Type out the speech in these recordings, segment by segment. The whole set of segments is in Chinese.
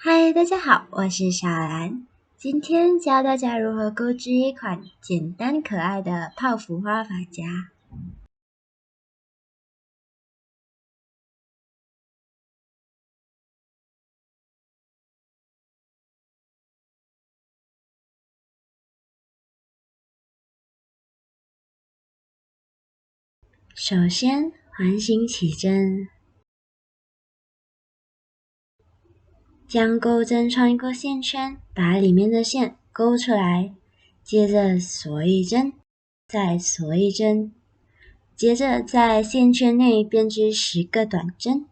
嗨，大家好，我是小兰。今天教大家如何购置一款简单可爱的泡芙花发夹。首先，环形起针，将钩针穿过线圈，把里面的线勾出来，接着锁一针，再锁一针，接着在线圈内编织10个短针。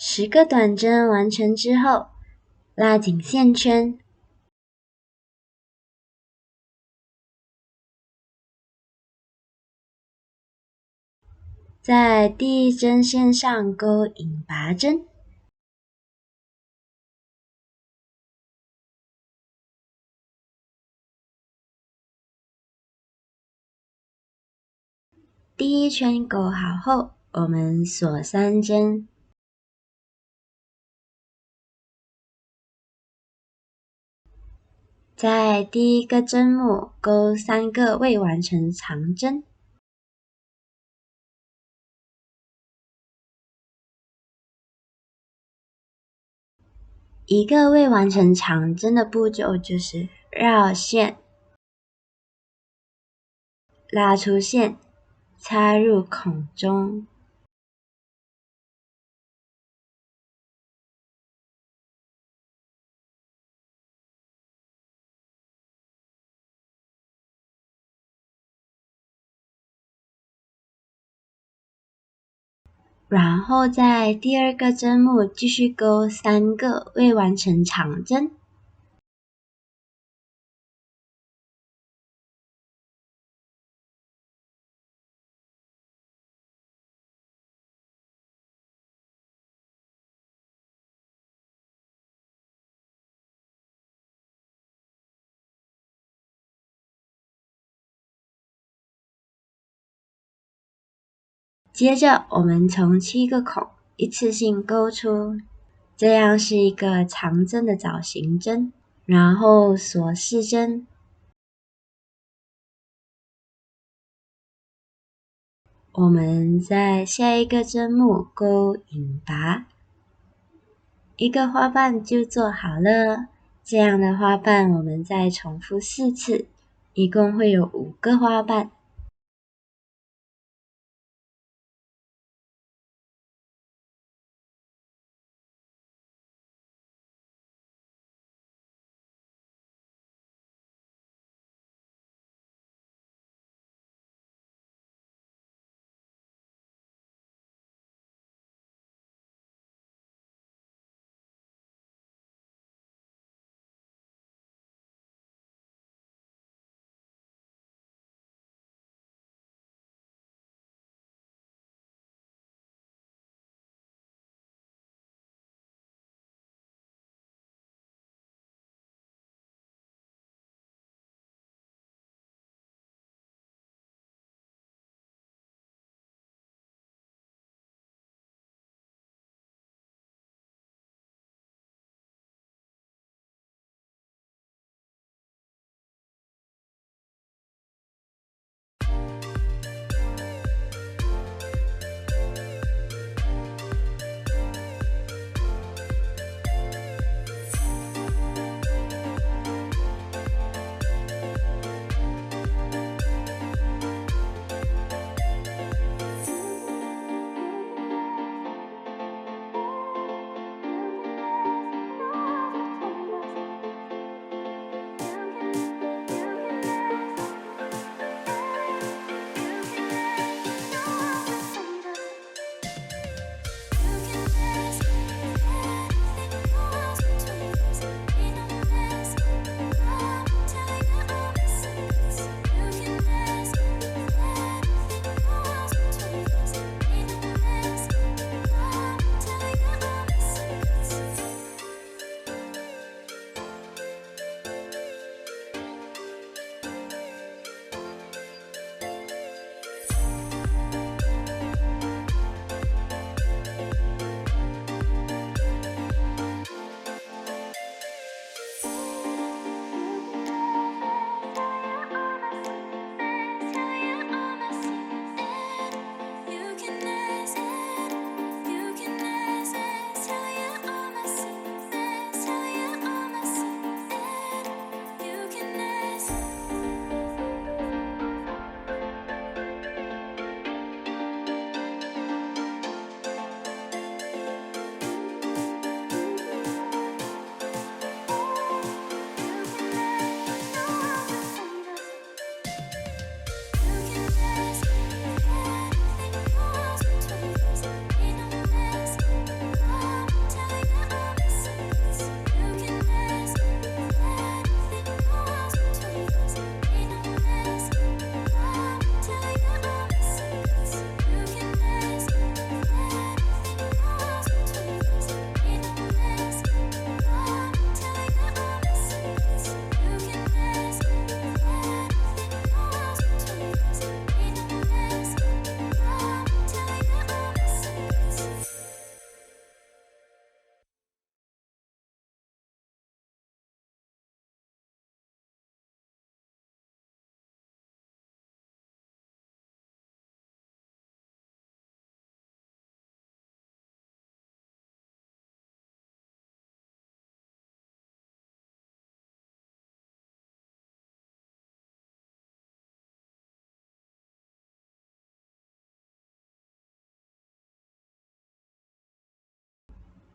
10个短针完成之后，拉紧线圈，在第一针线上钩引拔针，第一圈钩好后，我们锁3针，在第一个针目钩3个未完成长针。一个未完成长针的步骤就是绕线、拉出线、插入孔中。然后在第二个针目继续钩3个未完成长针。接着我们从7个孔一次性钩出，这样是一个长针的造型针，然后锁4针。我们在下一个针目钩引拔，一个花瓣就做好了。这样的花瓣我们再重复4次，一共会有5个花瓣。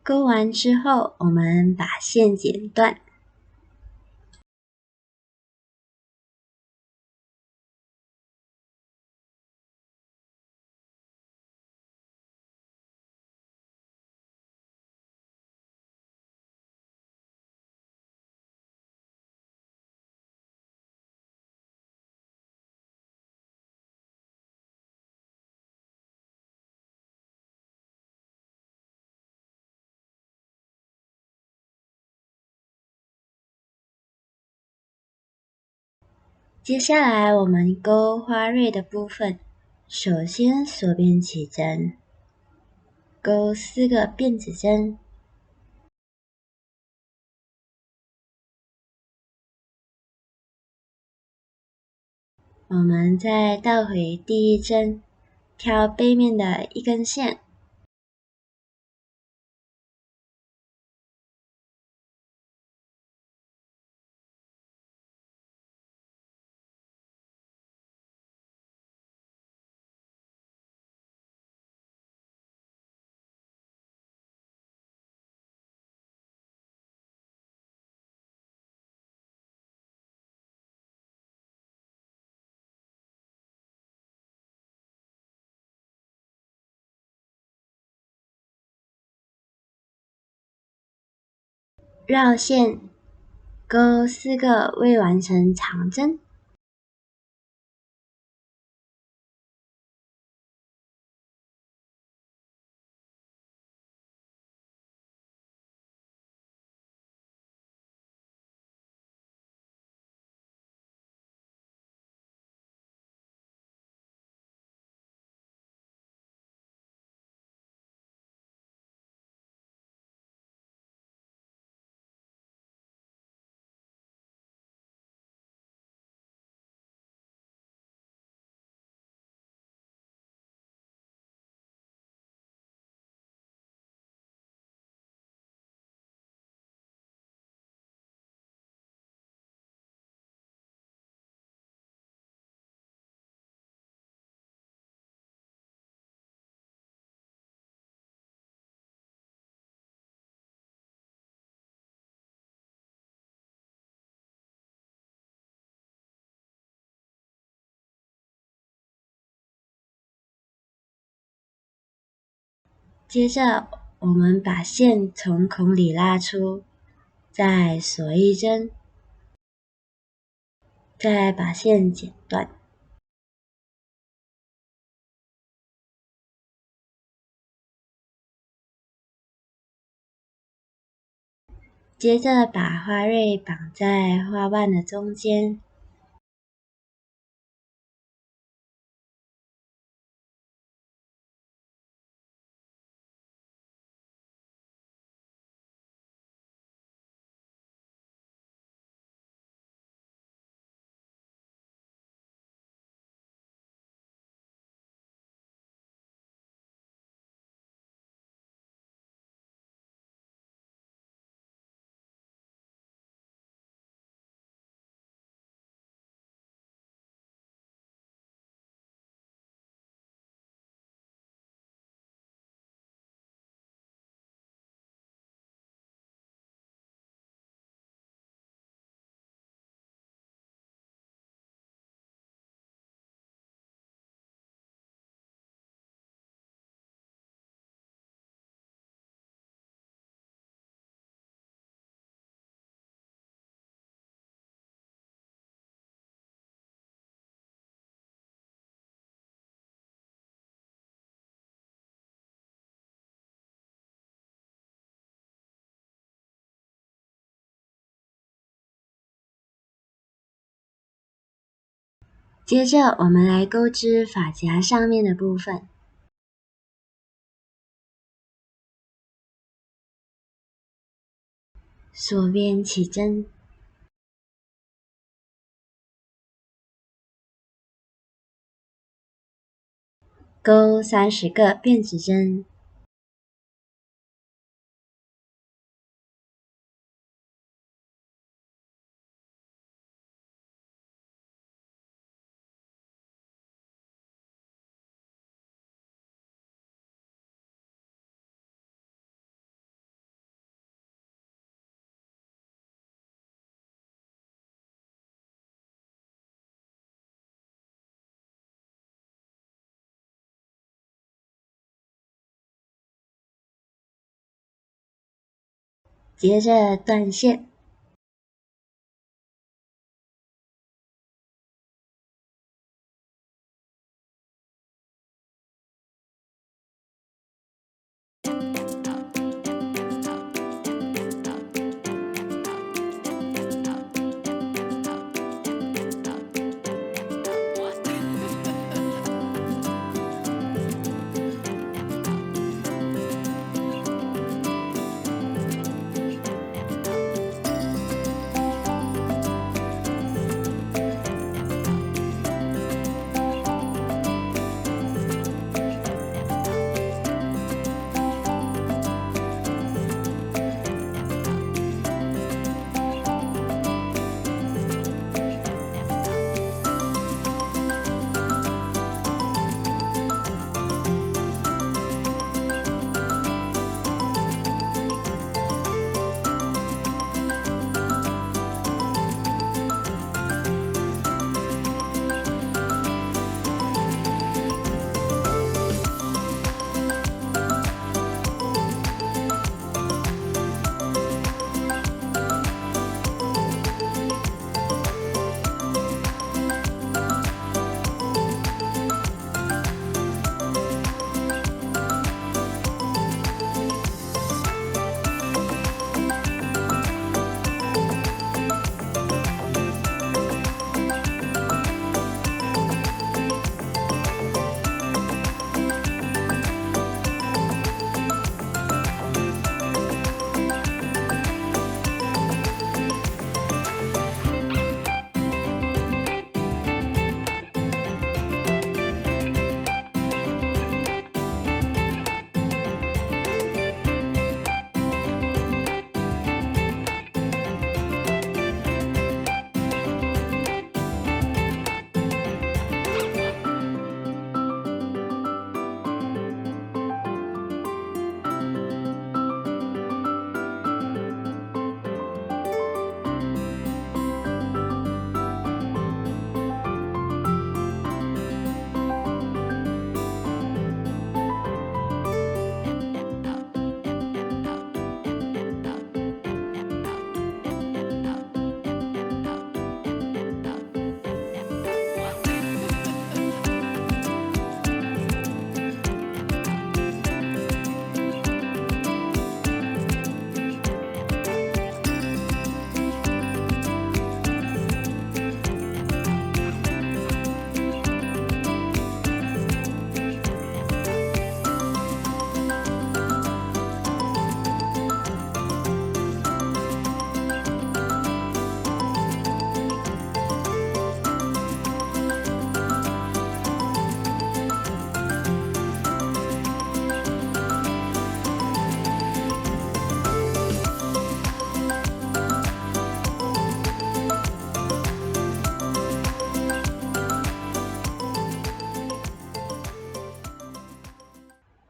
钩完之后，我们把线剪断。接下来我们钩花蕊的部分，首先锁边起针，钩4个辫子针，我们再倒回第一针，挑背面的一根线，绕线，钩4个未完成长针。接着，我们把线从孔里拉出，再锁一针，再把线剪断。接着把花蕊绑在花瓣的中间，接着我们来钩织发夹上面的部分。锁边起针，钩30个辫子针，接着断线。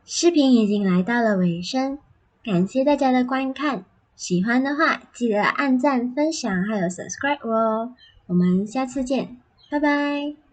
视频已经来到了尾声，感谢大家的观看，喜欢的话记得按赞、分享还有 subscribe 哦，我们下次见，拜拜。